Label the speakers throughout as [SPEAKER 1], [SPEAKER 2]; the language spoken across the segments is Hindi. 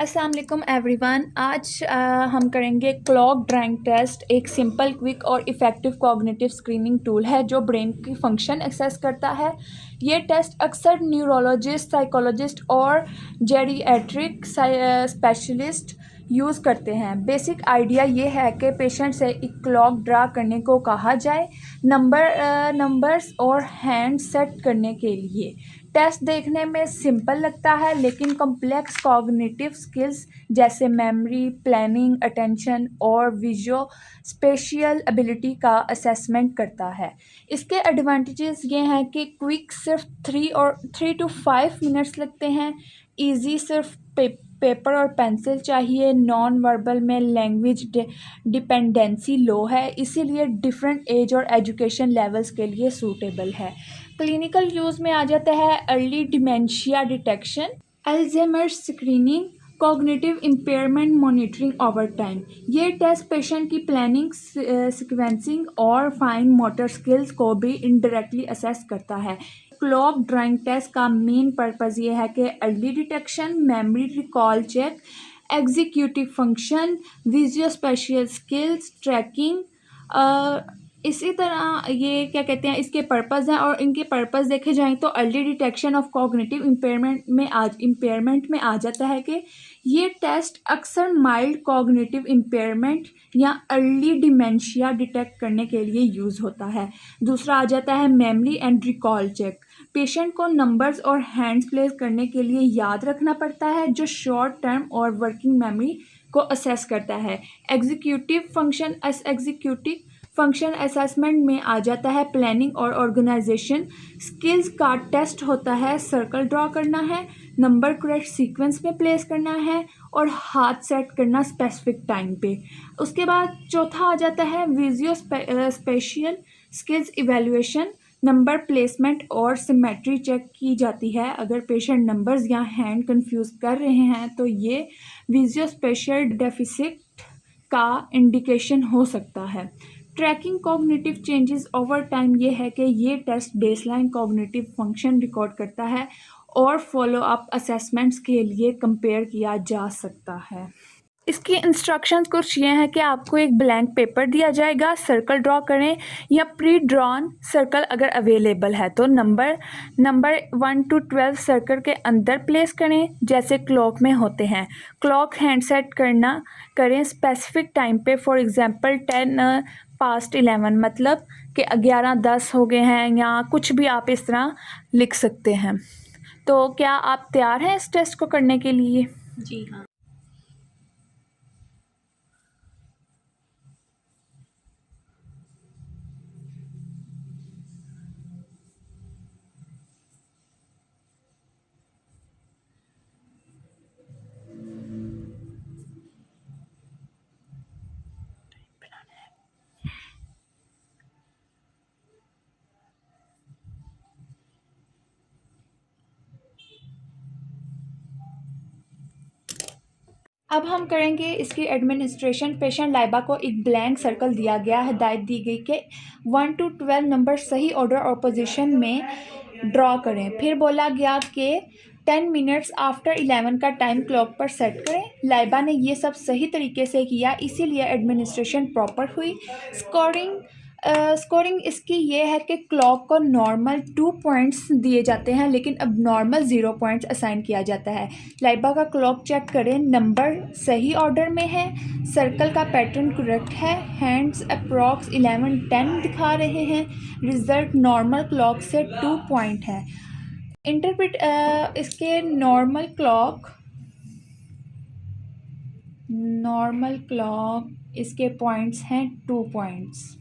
[SPEAKER 1] अस्सलाम वालेकुम एवरीवन। आज हम करेंगे क्लॉक ड्राइंग टेस्ट। एक सिंपल, क्विक और इफ़ेक्टिव कॉग्निटिव स्क्रीनिंग टूल है जो ब्रेन की फंक्शन एक्सेस करता है। ये टेस्ट अक्सर न्यूरोलॉजिस्ट, साइकोलॉजिस्ट और जेरिएट्रिक स्पेशलिस्ट यूज़ करते हैं। बेसिक आइडिया ये है कि पेशेंट से एक क्लॉक ड्रा करने को कहा जाए, नंबर्स और हैंड सेट करने के लिए। टेस्ट देखने में सिंपल लगता है लेकिन कॉम्प्लेक्स कॉग्निटिव स्किल्स जैसे मेमोरी, प्लानिंग, अटेंशन और विजुअल स्पेशियल एबिलिटी का असेसमेंट करता है। इसके एडवांटेजेस ये हैं कि क्विक, सिर्फ 3 to 5 मिनट्स लगते हैं। इजी, सिर्फ पेपर और पेंसिल चाहिए। नॉन वर्बल में लैंग्वेज डिपेंडेंसी लो है, इसीलिए डिफरेंट एज और एजुकेशन लेवल्स के लिए सूटेबल है। क्लिनिकल यूज़ में आ जाता है early dementia detection, Alzheimer's screening, cognitive impairment monitoring over time. ये टेस्ट पेशेंट की प्लानिंग, सीक्वेंसिंग और फाइन मोटर स्किल्स को भी इनडायरेक्टली असेस करता है। क्लॉक ड्राइंग टेस्ट का मेन पर्पज़ ये है कि early detection, memory recall check, executive function, visual spatial skills, tracking. इसी तरह ये क्या कहते हैं, इसके पर्पज़ हैं और इनके पर्पज़ देखे जाएं तो early detection of cognitive impairment में आ जाता है कि ये टेस्ट अक्सर माइल्ड कॉग्निटिव इम्पेयरमेंट या अर्ली डिमेंशिया डिटेक्ट करने के लिए यूज़ होता है। दूसरा आ जाता है memory and recall check. Patient को नंबर्स और हैंड्स प्लेस करने के लिए याद रखना पड़ता है, जो शॉर्ट टर्म और वर्किंग मेमोरी को असेस करता है। एग्जीक्यूटिव फंक्शन असेसमेंट में आ जाता है प्लानिंग और ऑर्गेनाइजेशन। स्किल्स का टेस्ट होता है सर्कल ड्रॉ करना है, नंबर करेक्ट सीक्वेंस में प्लेस करना है और हाथ सेट करना स्पेसिफिक टाइम पे। उसके बाद चौथा आ जाता है visual spatial skills evaluation. Number placement और सिमेट्री चेक की जाती है। अगर पेशेंट नंबर्स या हैंड कंफ्यूज कर रहे हैं तो ये विजुअल स्पेशियल डेफिसिट का इंडिकेशन हो सकता है। Tracking cognitive changes over time ये है कि ये test baseline cognitive function record करता है और फॉलो अप असेसमेंट्स के लिए कंपेयर किया जा सकता है। इसकी इंस्ट्रक्शंस कुछ ये हैं कि आपको एक ब्लैंक पेपर दिया जाएगा, सर्कल ड्रॉ करें या प्री ड्रॉन सर्कल अगर अवेलेबल है तो नंबर 1 to 12 सर्कल के अंदर प्लेस करें जैसे क्लॉक में होते हैं। क्लॉक हैंड सेट करें स्पेसिफिक टाइम पे, फॉर एग्जांपल 10 past 11, मतलब कि 11:10 हो गए हैं या कुछ भी आप इस तरह लिख सकते हैं। तो क्या आप तैयार हैं इस टेस्ट को करने के लिए?
[SPEAKER 2] जी हाँ।
[SPEAKER 1] अब हम करेंगे इसकी एडमिनिस्ट्रेशन। पेशेंट लाइबा को एक ब्लैंक सर्कल दिया गया, हिदायत दी गई कि 1 to 12 नंबर सही ऑर्डर और पोजीशन में ड्रॉ करें। फिर बोला गया कि 10 मिनट्स आफ्टर 11 का टाइम क्लॉक पर सेट करें। लाइबा ने ये सब सही तरीके से किया, इसीलिए एडमिनिस्ट्रेशन प्रॉपर हुई। स्कोरिंग इसकी ये है कि क्लॉक को नॉर्मल 2 पॉइंट्स दिए जाते हैं लेकिन अब नॉर्मल 0 पॉइंट्स असाइन किया जाता है। लाइबा का क्लॉक चेक करें, नंबर सही ऑर्डर में है, सर्कल का पैटर्न करेक्ट है, हैंड्स अप्रॉक्स 11:10 दिखा रहे हैं, रिजल्ट नॉर्मल क्लॉक से 2 पॉइंट है। इसके नॉर्मल क्लॉक इसके पॉइंट्स हैं 2 पॉइंट्स।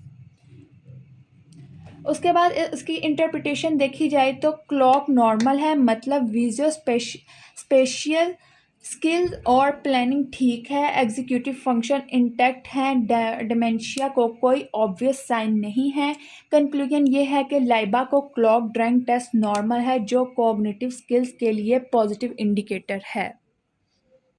[SPEAKER 1] उसके बाद इसकी इंटरप्रिटेशन देखी जाए तो क्लॉक नॉर्मल है, मतलब विजुअल स्पेशियल स्किल्स और प्लानिंग ठीक है, एग्जीक्यूटिव फंक्शन इंटैक्ट है, डिमेंशिया को कोई ऑब्वियस साइन नहीं है। कंक्लूजन ये है कि लाइबा को क्लॉक ड्राइंग टेस्ट नॉर्मल है, जो कॉग्निटिव स्किल्स के लिए पॉजिटिव इंडिकेटर है।